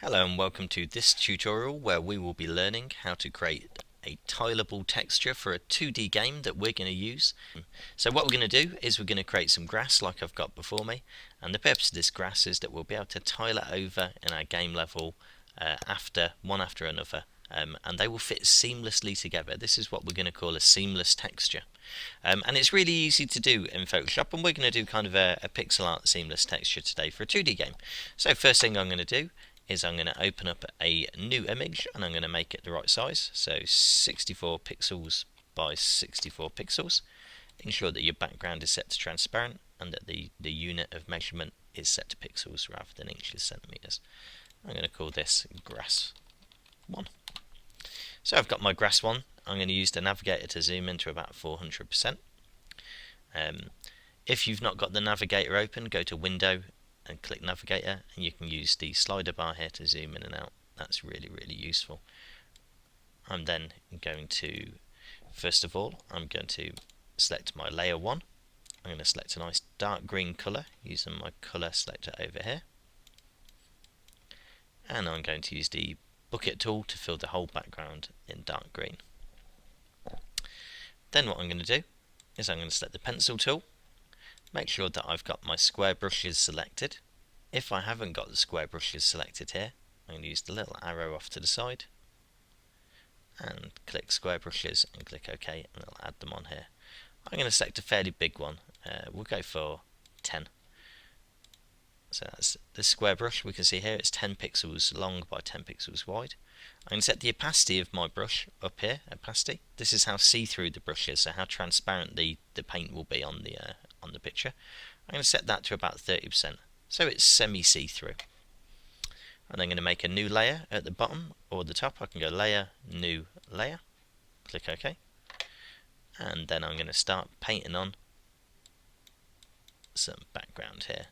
Hello and welcome to this tutorial where we will be learning how to create a tileable texture for a 2D game that we're going to use. So what we're going to do is we're going to create some grass like I've got before me, and the purpose of this grass is that we'll be able to tile it over in our game level one after another, and they will fit seamlessly together. This is what we're going to call a seamless texture. And it's really easy to do in Photoshop, and we're going to do kind of a pixel art seamless texture today for a 2D game. So first thing I'm going to do is I'm going to open up a new image and I'm going to make it the right size, so 64 pixels by 64 pixels. Ensure that your background is set to transparent and that the unit of measurement is set to pixels rather than inches, centimeters. I'm going to call this grass 1. So I've got my grass 1. I'm going to use the navigator to zoom in to about 400%. If you've not got the navigator open, go to Window and click Navigator, and you can use the slider bar here to zoom in and out. That's really useful. I'm then going to, first of all, I'm going to select my layer 1. I'm going to select a nice dark green colour using my colour selector over here, and I'm going to use the bucket tool to fill the whole background in dark green. Then what I'm going to do is I'm going to select the pencil tool. Make sure that I've got my square brushes selected. If I haven't got the square brushes selected here, I'm going to use the little arrow off to the side and click square brushes and click OK, and I'll add them on here. I'm going to select a fairly big one. We'll go for 10. So that's the square brush. We can see here it's 10 pixels long by 10 pixels wide. I'm going to set the opacity of my brush up here, opacity. This is how see-through the brush is, so how transparent the paint will be on the picture. I'm going to set that to about 30%, so it's semi-see-through. And I'm going to make a new layer at the bottom or the top. I can go layer, new layer, click OK, and then I'm going to start painting on some background here.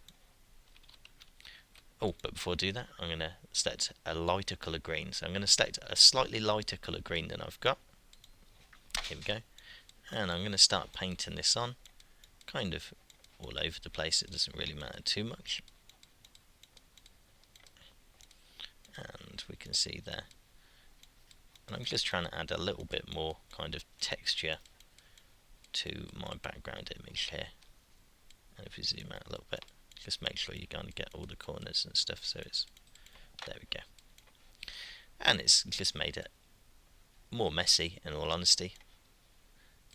Oh, but before I do that, I'm going to select a lighter colour green. So I'm going to select a slightly lighter colour green than I've got. Here we go. And I'm going to start painting this on, kind of all over the place. It doesn't really matter too much. And we can see there. And I'm just trying to add a little bit more kind of texture to my background image here. And if we zoom out a little bit, just make sure you kind of get all the corners and stuff, so it's, there we go. And it's just made it more messy in all honesty,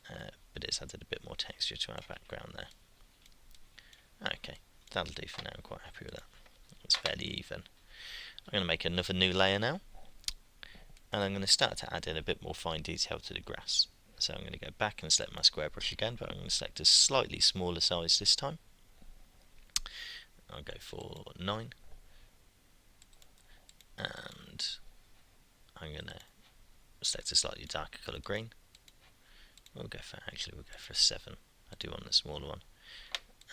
but it's added a bit more texture to our background there. Okay, that'll do for now. I'm quite happy with that. It's fairly even. I'm going to make another new layer now, and I'm going to start to add in a bit more fine detail to the grass. So I'm going to go back and select my square brush again, but I'm going to select a slightly smaller size this time. I'll go for 9, and I'm going to select a slightly darker colour green. We'll go for 7. I do want the smaller one,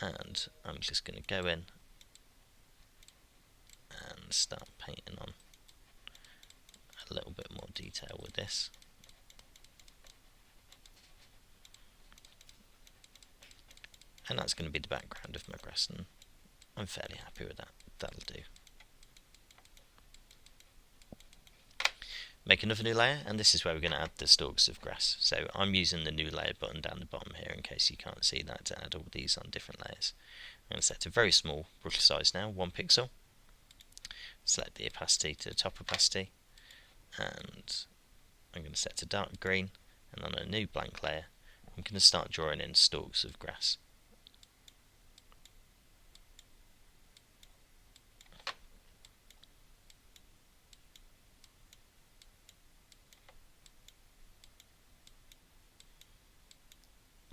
and I'm just going to go in and start painting on a little bit more detail with this. And that's going to be the background of my grass, and I'm fairly happy with that. That'll do. Make another new layer, and this is where we're going to add the stalks of grass. So I'm using the new layer button down the bottom here in case you can't see that, to add all these on different layers. I'm going to set a very small brush size now, 1 pixel. Select the opacity to the top opacity, and I'm going to set to dark green, and on a new blank layer I'm going to start drawing in stalks of grass.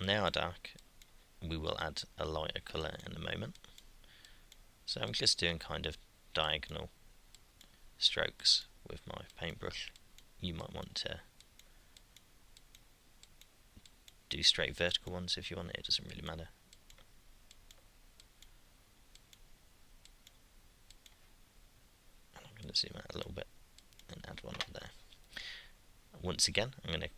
They are dark. We will add a lighter colour in a moment. So I'm just doing kind of diagonal strokes with my paintbrush. You might want to do straight vertical ones if you want it doesn't really matter. And I'm going to zoom out a little bit and add one up there. Once again, I'm going to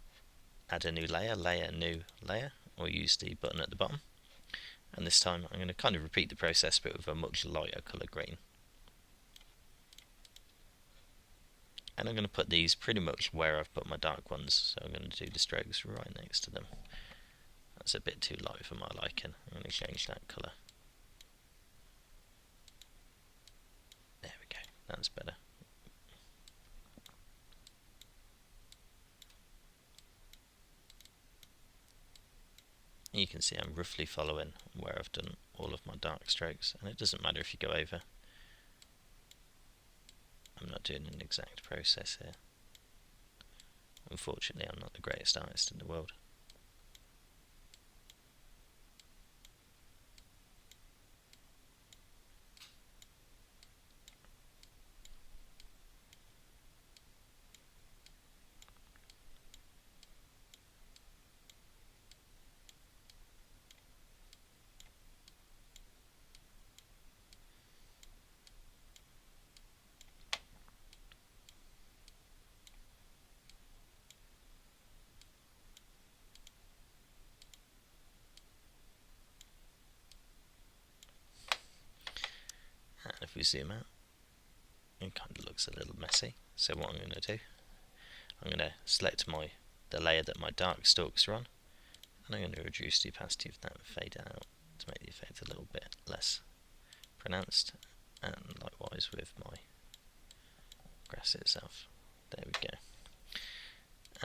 add a new layer, new layer, or use the button at the bottom. And this time I'm going to kind of repeat the process but with a much lighter colour green. And I'm going to put these pretty much where I've put my dark ones, so I'm going to do the strokes right next to them. That's a bit too light for my liking. I'm going to change that colour. There we go, that's better. You can see I'm roughly following where I've done all of my dark strokes, and it doesn't matter if you go over. I'm not doing an exact process here. Unfortunately, I'm not the greatest artist in the world. And if we zoom out, it kind of looks a little messy. So what I'm going to do, I'm going to select the layer that my dark stalks are on, and I'm going to reduce the opacity of that and fade it out to make the effect a little bit less pronounced, and likewise with my grass itself. There we go.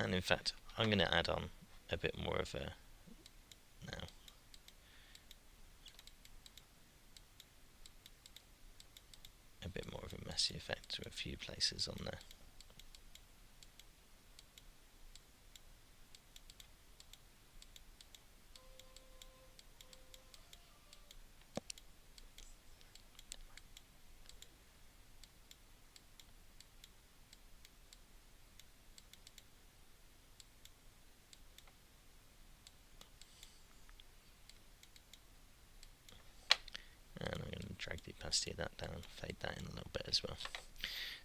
And in fact, I'm going to add on a bit more of a messy effect to a few places on there. And I'm going to drag the opacity of that down, fade that in a little bit as well.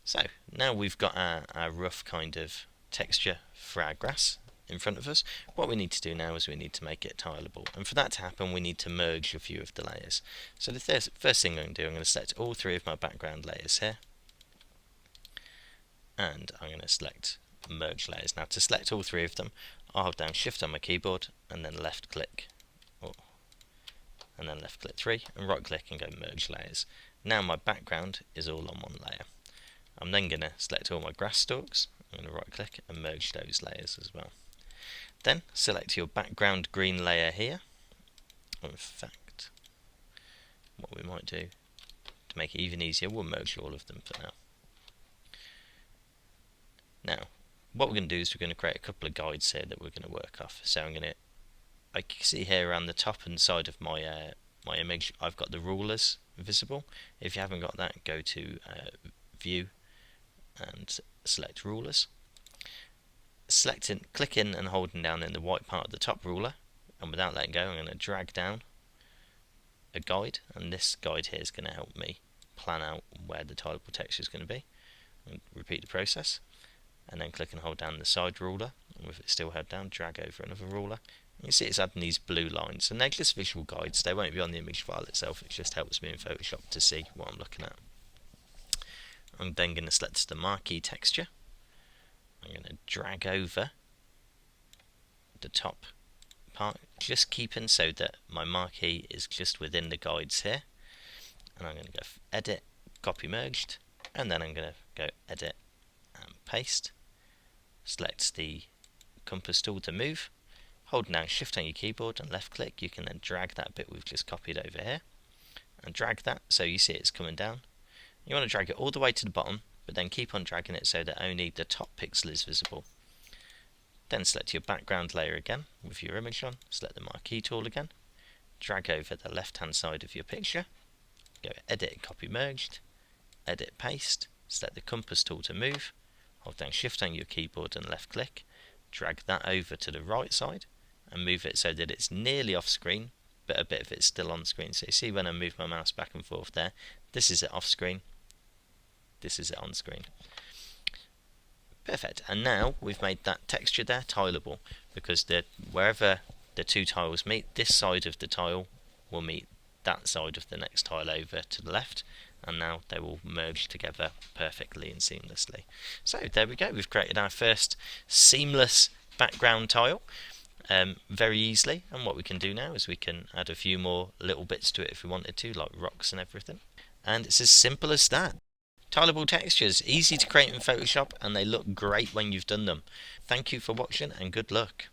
So now we've got our rough kind of texture for our grass in front of us. What we need to do now is we need to make it tileable, and for that to happen we need to merge a few of the layers. So the first thing I'm going to do, I'm going to select all three of my background layers here, and I'm going to select merge layers. Now to select all three of them, I'll hold down shift on my keyboard and then left click, and then left click 3 and right click and go merge layers. Now my background is all on one layer. I'm then going to select all my grass stalks, I'm going to right click and merge those layers as well. Then select your background green layer here. In fact, what we might do to make it even easier, we'll merge all of them for now. Now, what we're going to do is we're going to create a couple of guides here that we're going to work off. So I'm going to, I can see here around the top and side of my my image, I've got the rulers visible. If you haven't got that, go to View and select Rulers. Clicking and holding down in the white part of the top ruler, and without letting go, I'm going to drag down a guide, and this guide here is going to help me plan out where the tileable texture is going to be. And repeat the process, and then click and hold down the side ruler, and with it still held down, drag over another ruler. You see it's adding these blue lines, and they're just visual guides. They won't be on the image file itself. It just helps me in Photoshop to see what I'm looking at. I'm then going to select the marquee texture. I'm going to drag over the top part, just keeping so that my marquee is just within the guides here. And I'm going to go Edit, Copy Merged, and then I'm going to go Edit and Paste. Select the compass tool to move. Hold down Shift on your keyboard and left click. You can then drag that bit we've just copied over here and drag that so you see it's coming down. You want to drag it all the way to the bottom, but then keep on dragging it so that only the top pixel is visible. Then select your background layer again with your image on, select the marquee tool again, drag over the left hand side of your picture, go Edit, Copy Merged, Edit, Paste, select the compass tool to move, hold down Shift on your keyboard and left click, drag that over to the right side and move it so that it's nearly off screen, but a bit of it's still on screen. So you see when I move my mouse back and forth there, this is it off screen, this is it on screen. Perfect, and now we've made that texture there tileable, because wherever the two tiles meet, this side of the tile will meet that side of the next tile over to the left, and now they will merge together perfectly and seamlessly. So there we go, we've created our first seamless background tile very easily, and what we can do now is we can add a few more little bits to it if we wanted to, like rocks and everything, and it's as simple as that. Tileable textures, easy to create in Photoshop, and they look great when you've done them. Thank you for watching and good luck.